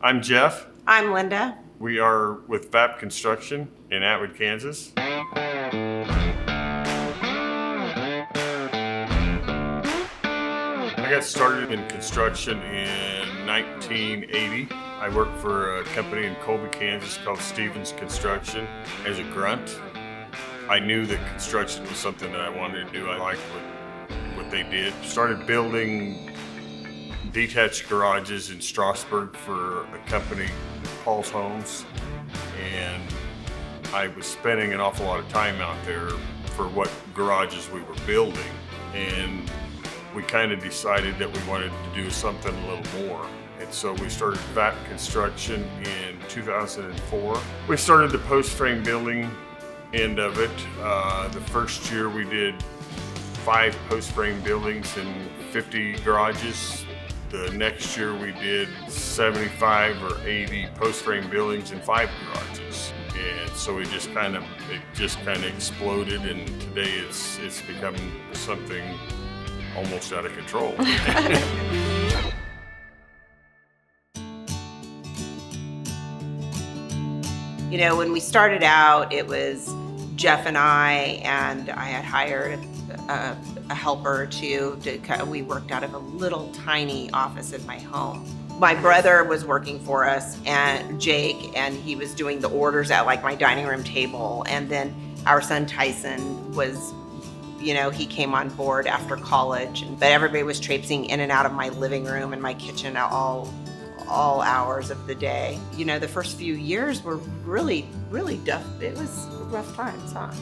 I'm Jeff. I'm Linda. We are with VAP Construction in Atwood, Kansas. I got started in construction in 1980. I worked for a company in Colby, Kansas called Stevens Construction as a grunt. I knew that construction was something that I wanted to do. I liked what they did. Started building detached garages in Strasburg for a company, Paul's Homes, and I was spending an awful lot of time out there for what garages we were building, and we kind of decided that we wanted to do something a little more. And so we started VAP Construction in 2004. We started the post frame building end of it. The first year we did 5 post frame buildings and 50 garages. The next year we did 75 or 80 post frame buildings and 5 garages. And so it just kind of exploded, and today it's become something almost out of control. You know, when we started out, it was Jeff and I had hired a helper or two. We worked out of a little tiny office in my home. My brother was working for us, and Jake, and he was doing the orders at like my dining room table. And then our son Tyson was, you know, he came on board after college, but everybody was traipsing in and out of my living room and my kitchen all hours of the day. You know, the first few years were really tough. It was rough times, huh?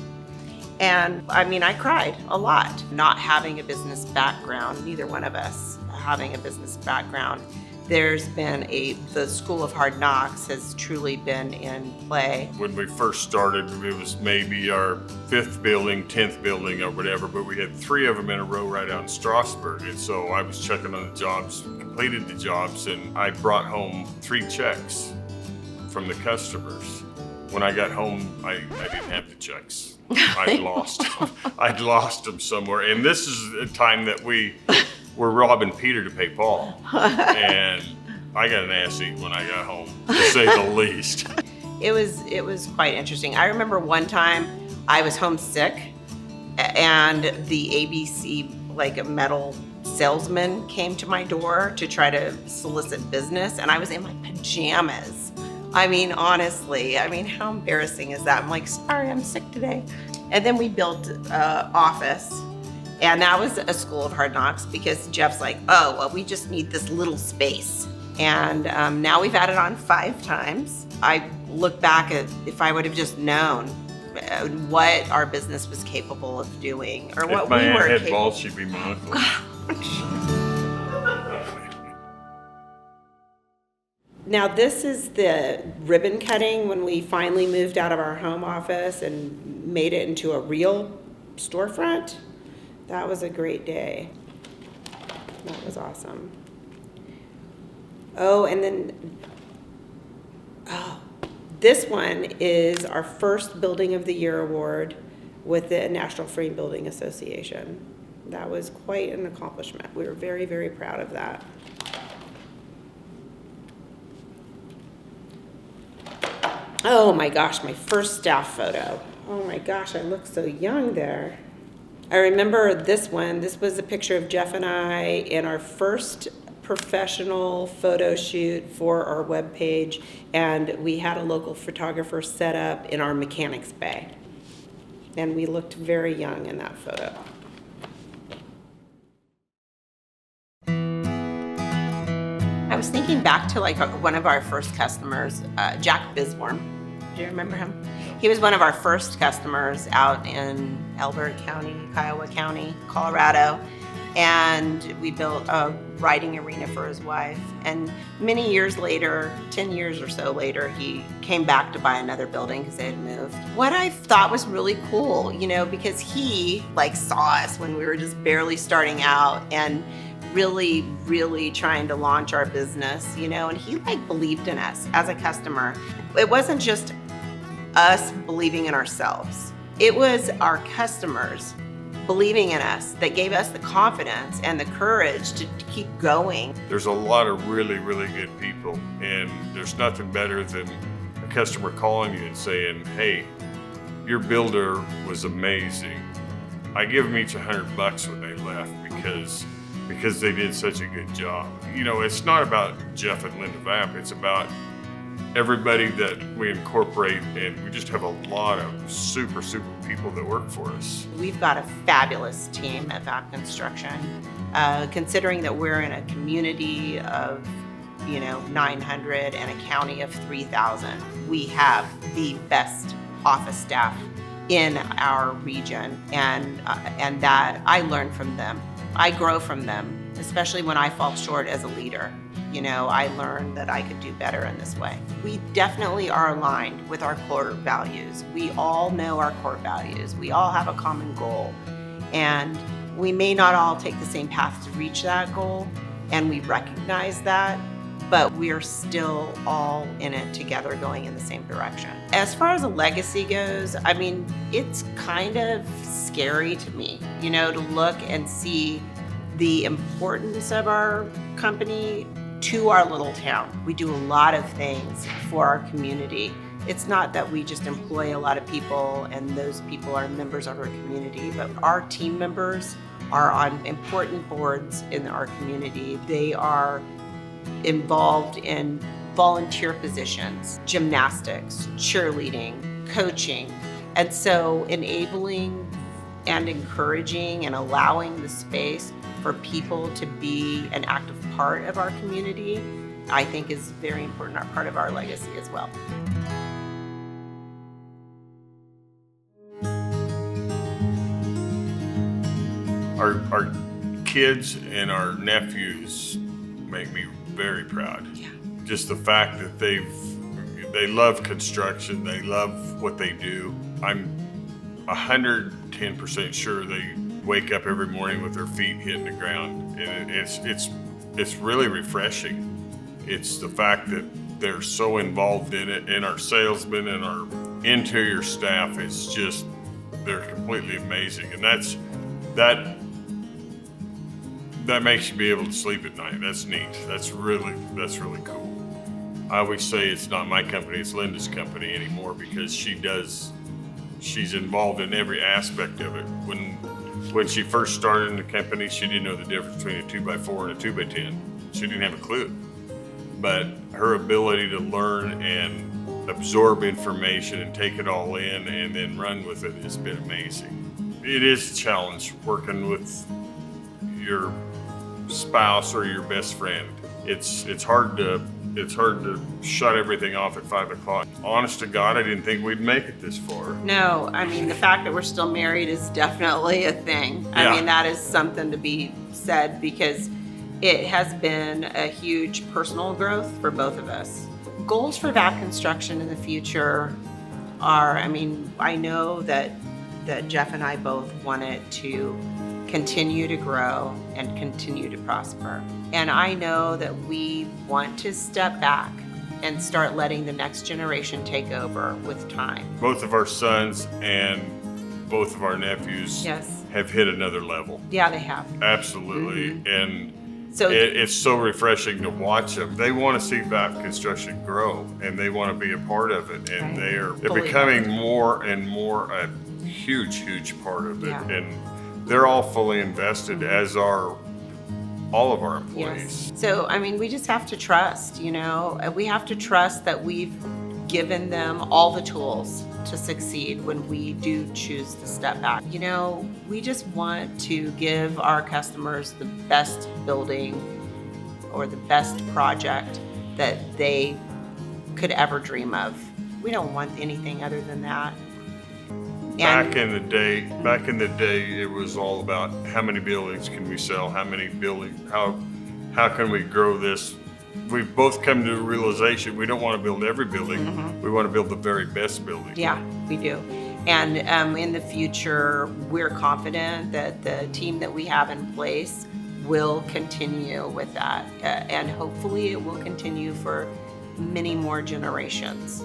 And I mean, I cried a lot. Not having a business background, neither one of us having a business background, there's been the School of Hard Knocks has truly been in play. When we first started, it was maybe our 5th building, 10th building or whatever, but we had 3 of them in a row right out in Strasburg. And so I was checking on the jobs, completed the jobs, and I brought home 3 checks from the customers. When I got home, I didn't have the checks. I'd lost them somewhere. And this is a time that we were robbing Peter to pay Paul. And I got an ass eat when I got home, to say the least. It was quite interesting. I remember one time I was homesick, and the ABC, like a metal salesman, came to my door to try to solicit business, and I was in my pajamas. I mean, honestly, how embarrassing is that? I'm like, sorry, I'm sick today. And then we built an office, and that was a School of Hard Knocks, because Jeff's like, oh, well, we just need this little space. And now we've added on 5 times. I look back at if I would have just known what our business was capable of doing, or what we were capable. If my aunt had balls, she'd be my uncle. Now this is the ribbon cutting when we finally moved out of our home office and made it into a real storefront. That was a great day. That was awesome. Oh, and then, this one is our first Building of the Year award with the National Frame Building Association. That was quite an accomplishment. We were very, very proud of that. Oh my gosh, my first staff photo. Oh my gosh, I look so young there. I remember this one. This was a picture of Jeff and I in our first professional photo shoot for our webpage, and we had a local photographer set up in our mechanics bay. And we looked very young in that photo. I was thinking back to like one of our first customers, Jack Bisworm. Do you remember him? He was one of our first customers out in Elbert County, Kiowa County, Colorado. And we built a riding arena for his wife. And many years later, 10 years or so later, he came back to buy another building because they had moved. What I thought was really cool, you know, because he like saw us when we were just barely starting out and really trying to launch our business, you know, and he like believed in us as a customer. It wasn't just us believing in ourselves. It was our customers believing in us, that gave us the confidence and the courage to keep going. There's a lot of really, really good people, and there's nothing better than a customer calling you and saying, hey, your builder was amazing. I give them each $100 when they left because they did such a good job. You know, it's not about Jeff and Linda Vapp, it's about everybody that we incorporate, and we just have a lot of super people that work for us. We've got a fabulous team at Vapp Construction. Considering that we're in a community of 900 and a county of 3,000, we have the best office staff in our region, and that I learn from them. I grow from them, especially when I fall short as a leader. I learned that I could do better in this way. We definitely are aligned with our core values. We all know our core values. We all have a common goal, and we may not all take the same path to reach that goal, and we recognize that, but we're still all in it together, going in the same direction. As far as a legacy goes, I mean, it's kind of scary to me, to look and see the importance of our company to our little town. We do a lot of things for our community. It's not that we just employ a lot of people and those people are members of our community, but our team members are on important boards in our community. They are involved in volunteer positions, gymnastics, cheerleading, coaching. And so enabling and encouraging and allowing the space for people to be an active part of our community, I think is very important, part of our legacy as well. Our kids and our nephews make me very proud. Yeah. Just the fact that they love construction, they love what they do. I'm 110% sure they wake up every morning with their feet hitting the ground, and it's really refreshing. It's the fact that they're so involved in it, and our salesmen and our interior staff, they're completely amazing, and that makes you be able to sleep at night. That's neat. That's really cool. I always say it's not my company, it's Linda's company anymore, because she's involved in every aspect of it. When she first started in the company, she didn't know the difference between a 2x4 and a 2x10. She didn't have a clue. But her ability to learn and absorb information and take it all in and then run with it has been amazing. It is a challenge working with your spouse or your best friend. It's hard to shut everything off at 5 o'clock. Honest to God, I didn't think we'd make it this far. No, I mean, the fact that we're still married is definitely a thing. Yeah. I mean, that is something to be said, because it has been a huge personal growth for both of us. Goals for Vapp Construction in the future are, I know that Jeff and I both want it to continue to grow and continue to prosper. And I know that we want to step back and start letting the next generation take over with time. Both of our sons and both of our nephews Yes. have hit another level. Yeah, they have. Absolutely. And So it's so refreshing to watch them. They want to see Vapp Construction grow, and they want to be a part of it. And Right. they're Fully becoming more and more a huge part of it. Yeah. And they're all fully invested, as are all of our employees. Yes. So, we just have to trust, we have to trust that we've given them all the tools to succeed when we do choose to step back. We just want to give our customers the best building or the best project that they could ever dream of. We don't want anything other than that. Back in the day, it was all about how many buildings can we sell, how can we grow this. We've both come to a realization we don't want to build every building. We want to build the very best building. Yeah, we do. And in the future, we're confident that the team that we have in place will continue with that. And hopefully it will continue for many more generations.